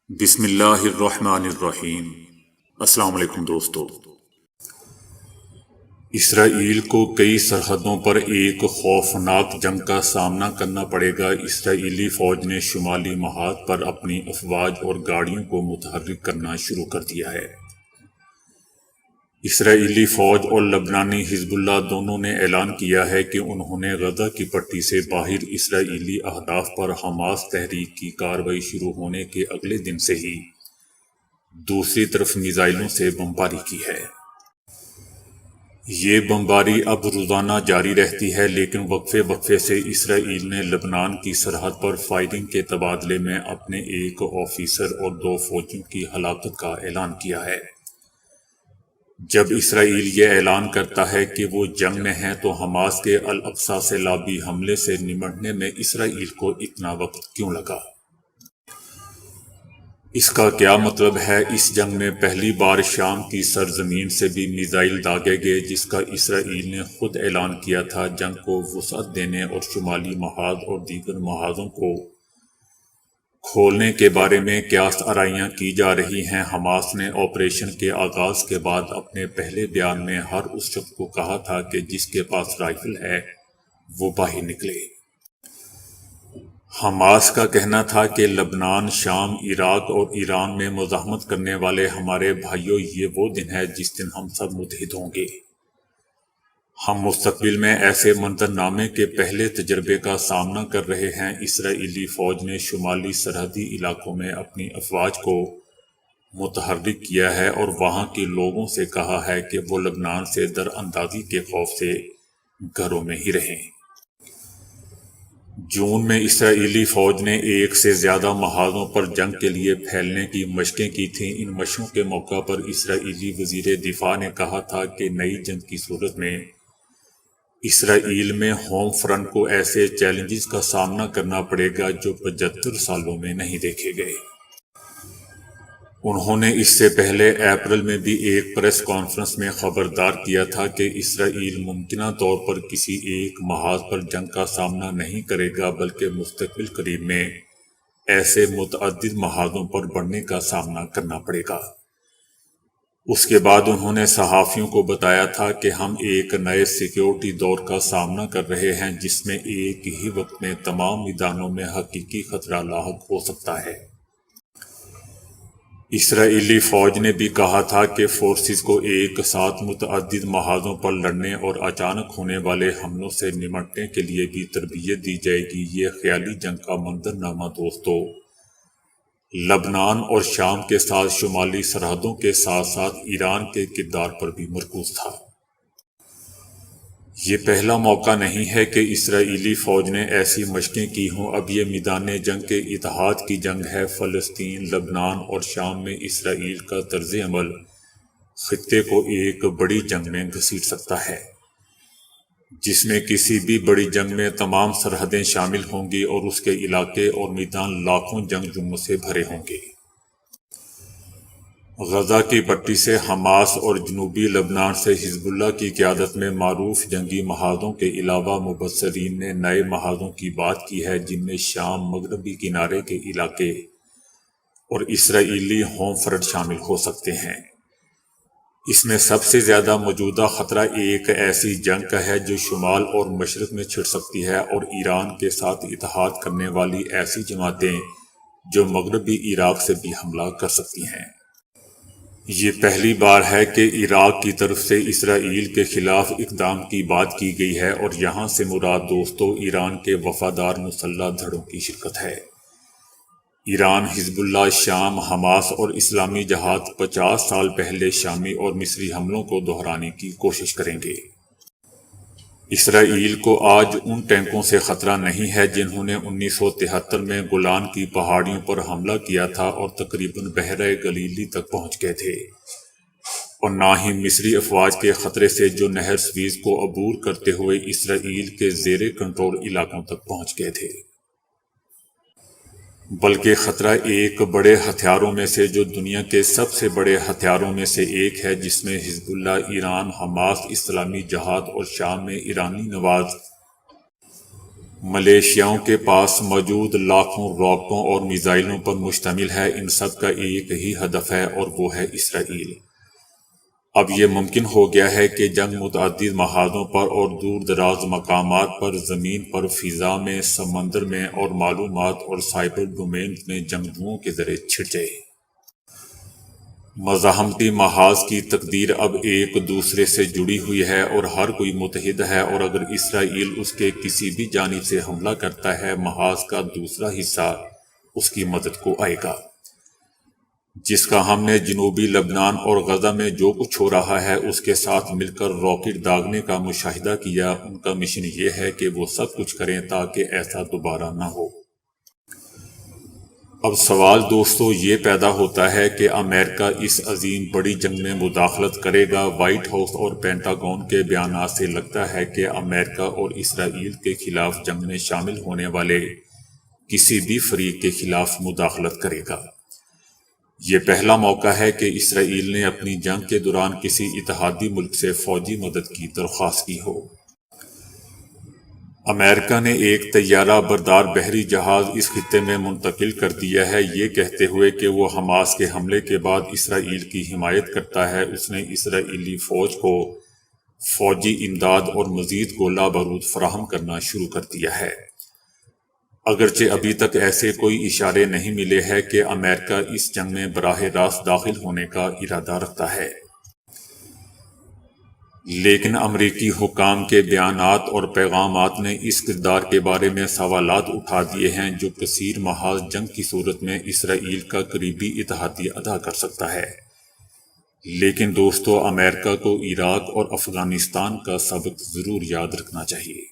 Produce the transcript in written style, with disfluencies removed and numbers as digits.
بسم اللہ الرحمن الرحیم۔ السلام علیکم دوستو۔ اسرائیل کو کئی سرحدوں پر ایک خوفناک جنگ کا سامنا کرنا پڑے گا۔ اسرائیلی فوج نے شمالی محاذ پر اپنی افواج اور گاڑیوں کو متحرک کرنا شروع کر دیا ہے۔ اسرائیلی فوج اور لبنانی حزب اللہ دونوں نے اعلان کیا ہے کہ انہوں نے غزہ کی پٹی سے باہر اسرائیلی اہداف پر حماس تحریک کی کارروائی شروع ہونے کے اگلے دن سے ہی دوسری طرف میزائلوں سے بمباری کی ہے۔ یہ بمباری اب روزانہ جاری رہتی ہے، لیکن وقفے وقفے سے اسرائیل نے لبنان کی سرحد پر فائرنگ کے تبادلے میں اپنے ایک آفیسر اور 2 فوجیوں کی ہلاکت کا اعلان کیا ہے۔ جب اسرائیل یہ اعلان کرتا ہے کہ وہ جنگ میں ہے تو حماس کے الاقصی سیلابی حملے سے نمٹنے میں اسرائیل کو اتنا وقت کیوں لگا؟ اس کا کیا مطلب ہے؟ اس جنگ میں پہلی بار شام کی سرزمین سے بھی میزائل داغے گئے، جس کا اسرائیل نے خود اعلان کیا تھا۔ جنگ کو وسعت دینے اور شمالی محاذ اور دیگر محاذوں کو کھولنے کے بارے میں قیاس آرائیاں کی جا رہی ہیں۔ حماس نے آپریشن کے آغاز کے بعد اپنے پہلے بیان میں ہر اس شخص کو کہا تھا کہ جس کے پاس رائفل ہے وہ باہر نکلے۔ حماس کا کہنا تھا کہ لبنان، شام، عراق اور ایران میں مزاحمت کرنے والے ہمارے بھائیوں، یہ وہ دن ہے جس دن ہم سب متحد ہوں گے۔ ہم مستقبل میں ایسے منظرنامے کے پہلے تجربے کا سامنا کر رہے ہیں۔ اسرائیلی فوج نے شمالی سرحدی علاقوں میں اپنی افواج کو متحرک کیا ہے اور وہاں کے لوگوں سے کہا ہے کہ وہ لبنان سے در اندازی کے خوف سے گھروں میں ہی رہیں۔ جون میں اسرائیلی فوج نے 1 سے زیادہ محاذوں پر جنگ کے لیے پھیلنے کی مشقیں کی تھیں۔ ان مشقوں کے موقع پر اسرائیلی وزیر دفاع نے کہا تھا کہ نئی جنگ کی صورت میں اسرائیل میں ہوم فرنٹ کو ایسے چیلنجز کا سامنا کرنا پڑے گا جو 75 سالوں میں نہیں دیکھے گئے۔ انہوں نے اس سے پہلے اپریل میں بھی ایک پریس کانفرنس میں خبردار کیا تھا کہ اسرائیل ممکنہ طور پر کسی ایک محاذ پر جنگ کا سامنا نہیں کرے گا، بلکہ مستقبل قریب میں ایسے متعدد محاذوں پر بڑھنے کا سامنا کرنا پڑے گا۔ اس کے بعد انہوں نے صحافیوں کو بتایا تھا کہ ہم ایک نئے سیکیورٹی دور کا سامنا کر رہے ہیں، جس میں ایک ہی وقت میں تمام میدانوں میں حقیقی خطرہ لاحق ہو سکتا ہے۔ اسرائیلی فوج نے بھی کہا تھا کہ فورسز کو ایک ساتھ متعدد محاذوں پر لڑنے اور اچانک ہونے والے حملوں سے نمٹنے کے لیے بھی تربیت دی جائے گی۔ یہ خیالی جنگ کا منظرنامہ دوستو لبنان اور شام کے ساتھ شمالی سرحدوں کے ساتھ ساتھ ایران کے کردار پر بھی مرکوز تھا۔ یہ پہلا موقع نہیں ہے کہ اسرائیلی فوج نے ایسی مشقیں کی ہوں۔ اب یہ میدان جنگ کے اتحاد کی جنگ ہے۔ فلسطین، لبنان اور شام میں اسرائیل کا طرز عمل خطے کو ایک بڑی جنگ میں گھسیٹ سکتا ہے، جس میں کسی بھی بڑی جنگ میں تمام سرحدیں شامل ہوں گی اور اس کے علاقے اور میدان لاکھوں جنگجوؤں سے بھرے ہوں گے۔ غزہ کی پٹی سے حماس اور جنوبی لبنان سے حزب اللہ کی قیادت میں معروف جنگی محاذوں کے علاوہ مبصرین نے نئے محاذوں کی بات کی ہے، جن میں شام، مغربی کنارے کے علاقے اور اسرائیلی ہوم فرنٹ شامل ہو سکتے ہیں۔ اس میں سب سے زیادہ موجودہ خطرہ ایک ایسی جنگ کا ہے جو شمال اور مشرق میں چھڑ سکتی ہے، اور ایران کے ساتھ اتحاد کرنے والی ایسی جماعتیں جو مغربی عراق سے بھی حملہ کر سکتی ہیں۔ یہ پہلی بار ہے کہ عراق کی طرف سے اسرائیل کے خلاف اقدام کی بات کی گئی ہے، اور یہاں سے مراد دوستو ایران کے وفادار مسلح دھڑوں کی شرکت ہے۔ ایران، حزب اللہ، شام، حماس اور اسلامی جہاد 50 سال پہلے شامی اور مصری حملوں کو دہرانے کی کوشش کریں گے۔ اسرائیل کو آج ان ٹینکوں سے خطرہ نہیں ہے جنہوں نے 1973 میں گولان کی پہاڑیوں پر حملہ کیا تھا اور تقریباً بحیرہ گلیلی تک پہنچ گئے تھے، اور نہ ہی مصری افواج کے خطرے سے جو نہر سویز کو عبور کرتے ہوئے اسرائیل کے زیر کنٹرول علاقوں تک پہنچ گئے تھے، بلکہ خطرہ ایک بڑے ہتھیاروں میں سے جو دنیا کے سب سے بڑے ہتھیاروں میں سے ایک ہے، جس میں حزب اللہ، ایران، حماس، اسلامی جہاد اور شام میں ایرانی نواز ملیشیاؤں کے پاس موجود لاکھوں راکٹوں اور میزائلوں پر مشتمل ہے، ان سب کا ایک ہی ہدف ہے اور وہ ہے اسرائیل۔ اب یہ ممکن ہو گیا ہے کہ جنگ متعدد محاذوں پر اور دور دراز مقامات پر، زمین پر، فضا میں، سمندر میں اور معلومات اور سائبر ڈومینز میں جنگجوؤں کے ذریعے چھڑ جائے۔ مزاحمتی محاذ کی تقدیر اب ایک دوسرے سے جڑی ہوئی ہے اور ہر کوئی متحد ہے، اور اگر اسرائیل اس کے کسی بھی جانب سے حملہ کرتا ہے، محاذ کا دوسرا حصہ اس کی مدد کو آئے گا۔ جس کا ہم نے جنوبی لبنان اور غزہ میں جو کچھ ہو رہا ہے اس کے ساتھ مل کر راکٹ داغنے کا مشاہدہ کیا، ان کا مشن یہ ہے کہ وہ سب کچھ کریں تاکہ ایسا دوبارہ نہ ہو۔ اب سوال دوستو یہ پیدا ہوتا ہے کہ امریکہ اس عظیم بڑی جنگ میں مداخلت کرے گا؟ وائٹ ہاؤس اور پینٹاگون کے بیانات سے لگتا ہے کہ امریکہ اور اسرائیل کے خلاف جنگ میں شامل ہونے والے کسی بھی فریق کے خلاف مداخلت کرے گا۔ یہ پہلا موقع ہے کہ اسرائیل نے اپنی جنگ کے دوران کسی اتحادی ملک سے فوجی مدد کی درخواست کی ہو۔ امریکہ نے ایک طیارہ بردار بحری جہاز اس خطے میں منتقل کر دیا ہے، یہ کہتے ہوئے کہ وہ حماس کے حملے کے بعد اسرائیل کی حمایت کرتا ہے۔ اس نے اسرائیلی فوج کو فوجی امداد اور مزید گولہ بارود فراہم کرنا شروع کر دیا ہے۔ اگرچہ ابھی تک ایسے کوئی اشارے نہیں ملے ہیں کہ امریکہ اس جنگ میں براہ راست داخل ہونے کا ارادہ رکھتا ہے، لیکن امریکی حکام کے بیانات اور پیغامات نے اس کردار کے بارے میں سوالات اٹھا دیے ہیں جو کثیر محاذ جنگ کی صورت میں اسرائیل کا قریبی اتحادی ادا کر سکتا ہے۔ لیکن دوستو، امریکہ کو عراق اور افغانستان کا سبق ضرور یاد رکھنا چاہیے۔